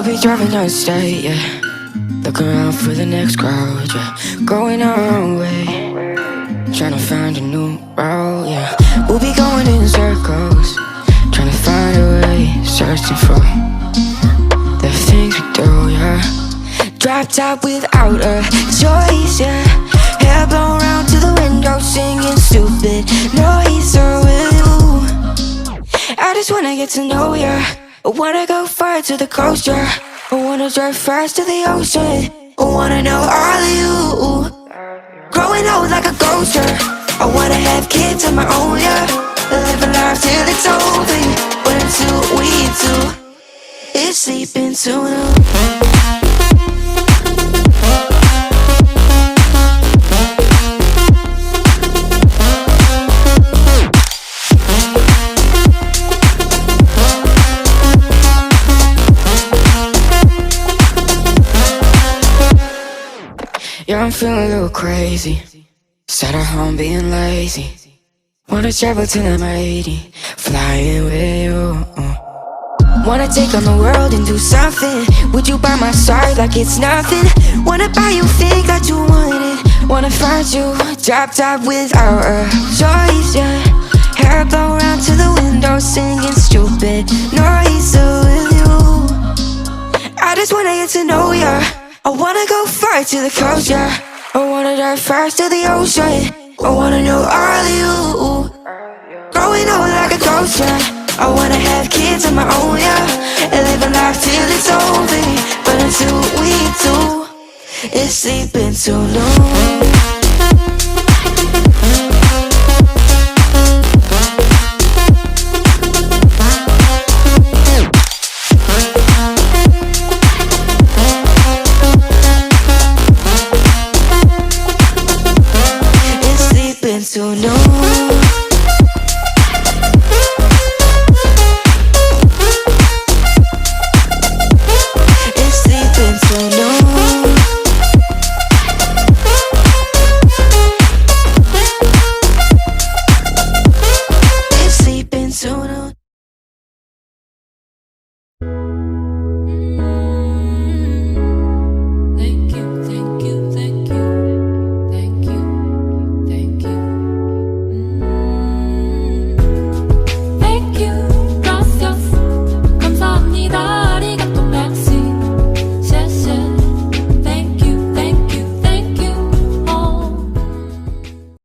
be driving down the state, yeah, looking around for the next crowd, yeah, going our own way, trying to find a new route, yeah. We'll be going in circles, trying to find a way, searching for the things we do, yeah. Drop top without a choice, yeah. Hair blown round to the window, singing stupid noise. Or with you, I just wanna get to know ya. I wanna go far to the coast, yeah. I wanna drive fast to the ocean. I wanna know all of you, growing old like a ghost, yeah. I wanna have kids of my own, yeah. Live a life till it's over. But until we do, it's sleeping too long. Yeah, I'm feeling a little crazy. Sat at home being lazy. Wanna travel till I'm 80, flying with you. Wanna take on the world and do something. Would you by my side like it's nothing? Wanna buy you things that you wanted. Wanna find you, drop top without a choice, yeah. Hair blow round to the window, singing stupid noise. With you, I just wanna get to know ya. I wanna go far to the coast, yeah. I wanna dive fast to the ocean. I wanna know all of you, growing old like a ghost, yeah. I wanna have kids of my own, yeah, and live a life till it's over. But until we do, it's sleeping too long. Too long.